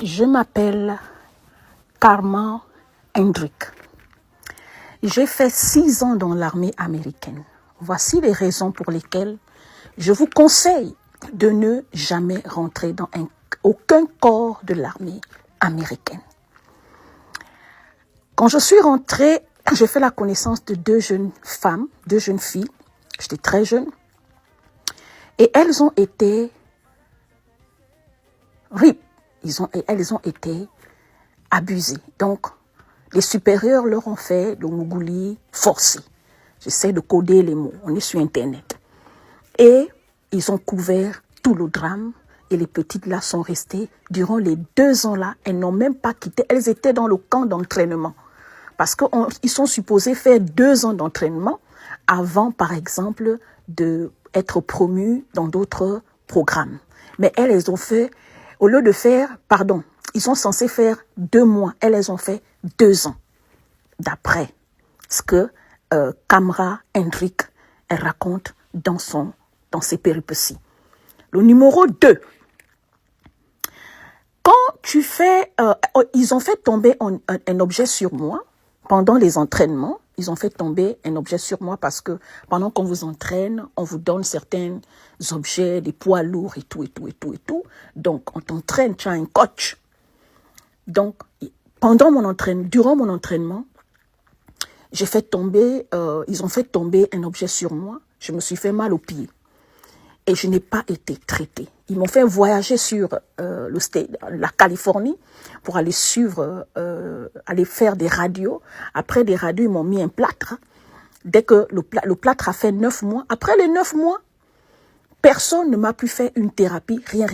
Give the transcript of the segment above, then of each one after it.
Je m'appelle Karma Hendrick. J'ai fait 6 ans dans l'armée américaine. Voici les raisons pour lesquelles je vous conseille de ne jamais rentrer dans aucun corps de l'armée américaine. Quand je suis rentrée, j'ai fait la connaissance de 2 jeunes femmes, 2 jeunes filles. J'étais très jeune. Et elles ont été RIP. Elles ont été abusées. Donc, les supérieurs leur ont fait le mougouli forcé. J'essaie de coder les mots. On est sur Internet. Et ils ont couvert tout le drame. Et les petites là sont restées durant les 2 ans là. Elles n'ont même pas quitté. Elles étaient dans le camp d'entraînement. Parce qu'ils sont supposés faire 2 ans d'entraînement avant, par exemple, d'être promus dans d'autres programmes. Mais elles ont fait, au lieu de faire, ils sont censés faire 2 mois. Elles ont fait 2 ans. D'après ce que Kamra Hendrick raconte dans ses péripéties. Le numéro 2. Quand ils ont fait tomber un objet sur moi pendant les entraînements. Ils ont fait tomber un objet sur moi parce que pendant qu'on vous entraîne, on vous donne certains objets, des poids lourds et tout. Donc, on t'entraîne, tu as un coach. Donc, durant mon entraînement, ils ont fait tomber un objet sur moi. Je me suis fait mal au pied. Et je n'ai pas été traitée. Ils m'ont fait voyager sur la Californie pour aller aller faire des radios. Après des radios, ils m'ont mis un plâtre. Dès que le plâtre a fait 9 mois, après les 9 mois, personne ne m'a plus fait une thérapie, rien.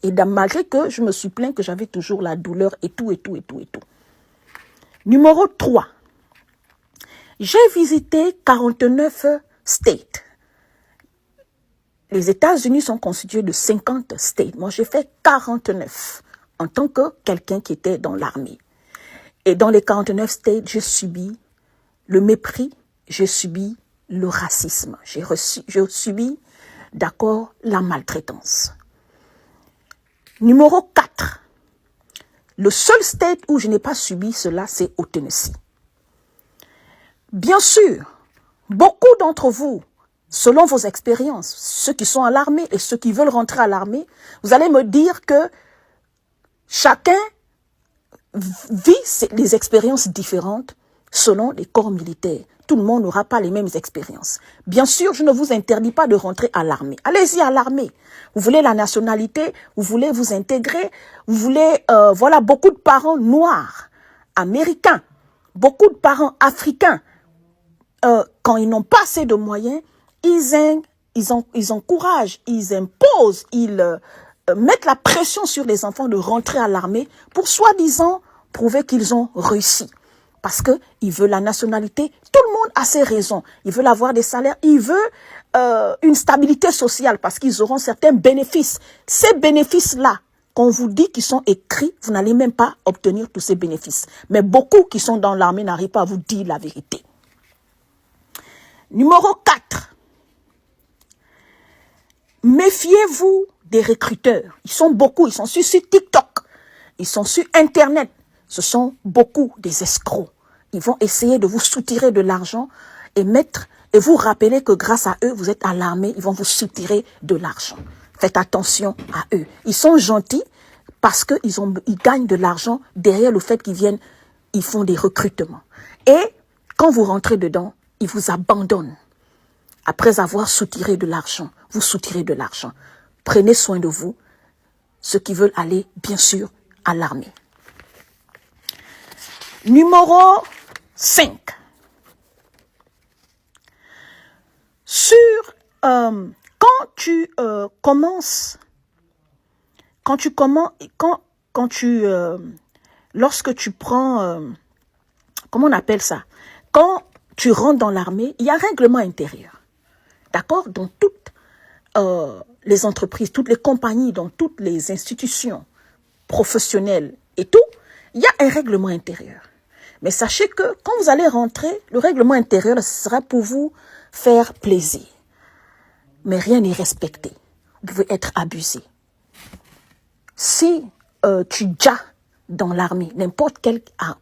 Et malgré que je me suis plaint que j'avais toujours la douleur et tout. Numéro 3. J'ai visité 49 states. Les États-Unis sont constitués de 50 states. Moi, j'ai fait 49 en tant que quelqu'un qui était dans l'armée. Et dans les 49 states, j'ai subi le mépris, j'ai subi le racisme. J'ai subi, la maltraitance. Numéro 4. Le seul state où je n'ai pas subi cela, c'est au Tennessee. Bien sûr, beaucoup d'entre vous, selon vos expériences, ceux qui sont à l'armée et ceux qui veulent rentrer à l'armée, vous allez me dire que chacun vit les expériences différentes selon les corps militaires. Tout le monde n'aura pas les mêmes expériences. Bien sûr, je ne vous interdis pas de rentrer à l'armée. Allez-y à l'armée. Vous voulez la nationalité, vous voulez vous intégrer, vous voulez, beaucoup de parents noirs, américains, beaucoup de parents africains, quand ils n'ont pas assez de moyens, ils encouragent, ils imposent, ils mettent la pression sur les enfants de rentrer à l'armée pour soi-disant prouver qu'ils ont réussi. Parce qu'ils veulent la nationalité. Tout le monde a ses raisons. Ils veulent avoir des salaires. Ils veulent une stabilité sociale parce qu'ils auront certains bénéfices. Ces bénéfices-là, qu'on vous dit qu'ils sont écrits, vous n'allez même pas obtenir tous ces bénéfices. Mais beaucoup qui sont dans l'armée n'arrivent pas à vous dire la vérité. Numéro 4. Méfiez-vous des recruteurs. Ils sont beaucoup. Ils sont sur TikTok. Ils sont sur Internet. Ce sont beaucoup des escrocs. Ils vont essayer de vous soutirer de l'argent et vous rappeler que grâce à eux, vous êtes à l'armée. Ils vont vous soutirer de l'argent. Faites attention à eux. Ils sont gentils parce qu'ils gagnent de l'argent derrière le fait ils font des recrutements. Et quand vous rentrez dedans, ils vous abandonnent. Après avoir soutiré de l'argent, vous soutirez de l'argent. Prenez soin de vous, ceux qui veulent aller, bien sûr, à l'armée. Numéro 5. Lorsque tu prends, comment on appelle ça? Quand tu rentres dans l'armée, il y a un règlement intérieur. D'accord? Dans toutes les entreprises, toutes les compagnies, dans toutes les institutions professionnelles et tout, il y a un règlement intérieur. Mais sachez que quand vous allez rentrer, le règlement intérieur sera pour vous faire plaisir. Mais rien n'est respecté. Vous pouvez être abusé. Si tu déjà dans l'armée, n'importe quel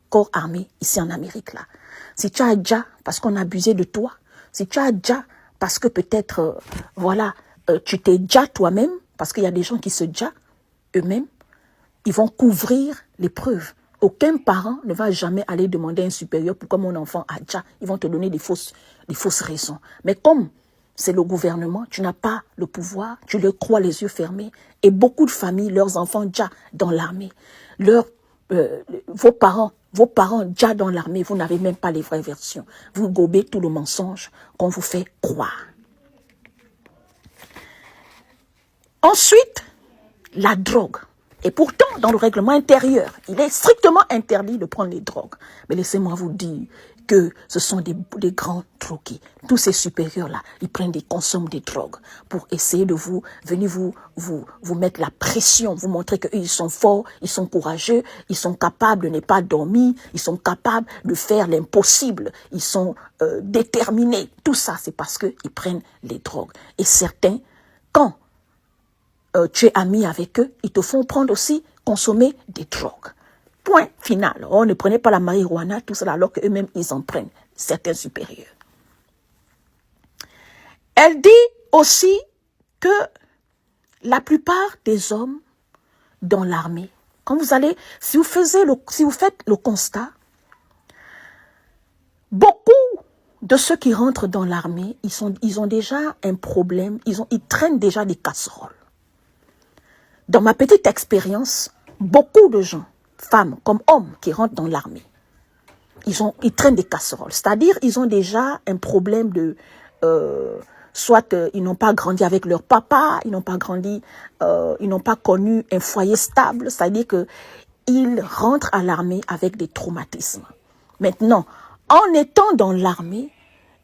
corps armé ici en Amérique, là, si tu as déjà parce qu'on a abusé de toi, si tu as déjà parce que peut-être, voilà, tu t'es déjà toi-même, parce qu'il y a des gens qui se déjà eux-mêmes, ils vont couvrir les preuves. Aucun parent ne va jamais aller demander à un supérieur pourquoi mon enfant a déjà. Ils vont te donner des fausses raisons. Mais comme c'est le gouvernement, tu n'as pas le pouvoir, tu le crois les yeux fermés. Et beaucoup de familles, leurs enfants déjà dans l'armée, vos parents déjà dans l'armée, vous n'avez même pas les vraies versions. Vous gobez tout le mensonge qu'on vous fait croire. Ensuite, la drogue. Et pourtant, dans le règlement intérieur, il est strictement interdit de prendre les drogues. Mais laissez-moi vous dire que ce sont des grands drogués. Tous ces supérieurs-là, ils consomment des drogues pour essayer de venir vous mettre la pression, vous montrer qu'ils sont forts, ils sont courageux, ils sont capables de ne pas dormir, ils sont capables de faire l'impossible, ils sont déterminés. Tout ça, c'est parce qu'ils prennent les drogues. Et certains, quand tu es ami avec eux, ils te font prendre aussi, consommer des drogues. Point final. On ne prenait pas la marijuana, tout cela, alors qu'eux-mêmes, ils en prennent, certains supérieurs. Elle dit aussi que la plupart des hommes dans l'armée, quand vous allez, si vous faites le constat, beaucoup de ceux qui rentrent dans l'armée, ils ont déjà un problème, ils traînent déjà des casseroles. Dans ma petite expérience, beaucoup de gens, femmes comme hommes, qui rentrent dans l'armée, ils traînent des casseroles. C'est-à-dire, ils ont déjà un problème de... soit ils n'ont pas grandi avec leur papa, ils n'ont pas connu un foyer stable. C'est-à-dire qu'ils rentrent à l'armée avec des traumatismes. Maintenant, en étant dans l'armée,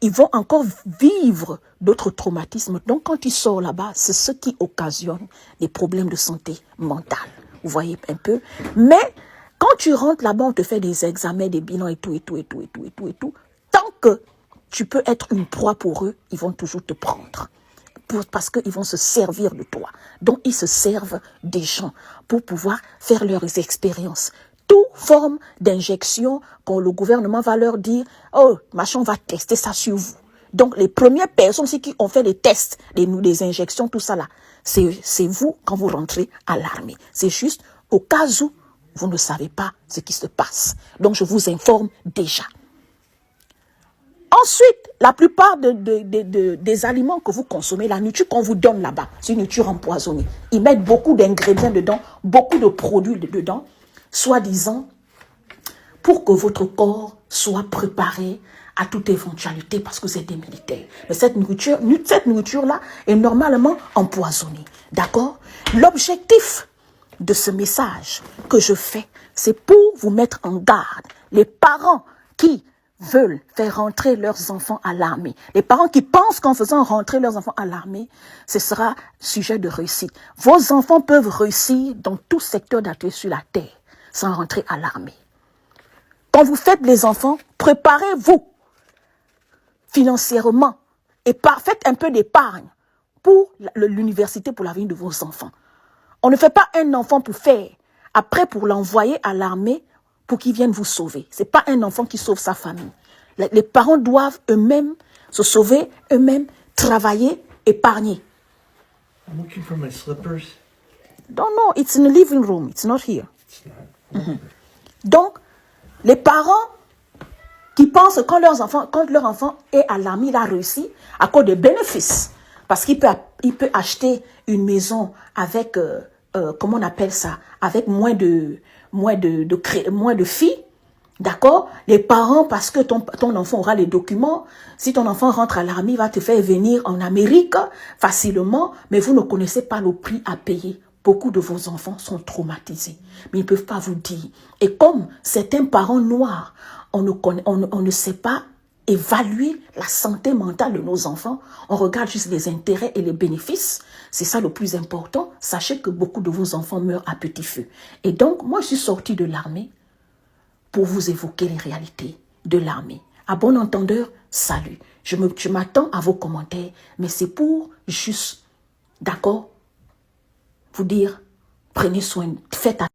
ils vont encore vivre d'autres traumatismes. Donc, quand ils sortent là-bas, c'est ce qui occasionne des problèmes de santé mentale. Vous voyez un peu? Mais, quand tu rentres là-bas, on te fait des examens, des bilans et tout. Tant que tu peux être une proie pour eux, ils vont toujours te prendre. Parce qu'ils vont se servir de toi. Donc, ils se servent des gens pour pouvoir faire leurs expériences. Toute forme d'injection, quand le gouvernement va leur dire, oh, machin, on va tester ça sur vous. Donc, les premières personnes qui ont fait les tests, les injections, tout ça là, c'est vous quand vous rentrez à l'armée. C'est juste au cas où vous ne savez pas ce qui se passe. Donc, je vous informe déjà. Ensuite, la plupart des aliments que vous consommez, la nourriture qu'on vous donne là-bas, c'est une nourriture empoisonnée. Ils mettent beaucoup d'ingrédients dedans, beaucoup de produits dedans, soi-disant, pour que votre corps soit préparé à toute éventualité parce que vous êtes des militaires. Mais cette nourriture-là est normalement empoisonnée. D'accord? L'objectif de ce message que je fais, c'est pour vous mettre en garde. Les parents qui veulent faire rentrer leurs enfants à l'armée. Les parents qui pensent qu'en faisant rentrer leurs enfants à l'armée, ce sera sujet de réussite. Vos enfants peuvent réussir dans tout secteur d'activité sur la terre sans rentrer à l'armée. Quand vous faites les enfants, préparez-vous financièrement et faites un peu d'épargne pour l'université, pour l'avenir de vos enfants. On ne fait pas un enfant pour faire, après pour l'envoyer à l'armée pour qu'il vienne vous sauver. Ce n'est pas un enfant qui sauve sa famille. Les parents doivent eux-mêmes se sauver, eux-mêmes travailler, épargner. I'm looking for my slippers. No, it's in the living room. It's not here. It's not. Okay. Donc, les parents qui pensent que quand leur enfant est à l'armée, il a réussi à cause des bénéfices. Parce qu'il peut acheter une maison avec, comment on appelle ça, avec moins de filles. D'accord? Les parents, parce que ton enfant aura les documents, si ton enfant rentre à l'armée, il va te faire venir en Amérique facilement, mais vous ne connaissez pas le prix à payer. Beaucoup de vos enfants sont traumatisés, mais ils ne peuvent pas vous dire. Et comme certains parents noirs, on ne sait pas évaluer la santé mentale de nos enfants, on regarde juste les intérêts et les bénéfices, c'est ça le plus important. Sachez que beaucoup de vos enfants meurent à petit feu. Et donc, moi, je suis sortie de l'armée pour vous évoquer les réalités de l'armée. À bon entendeur, salut. Je m'attends à vos commentaires, mais c'est pour juste, d'accord, vous dire, prenez soin, faites attention.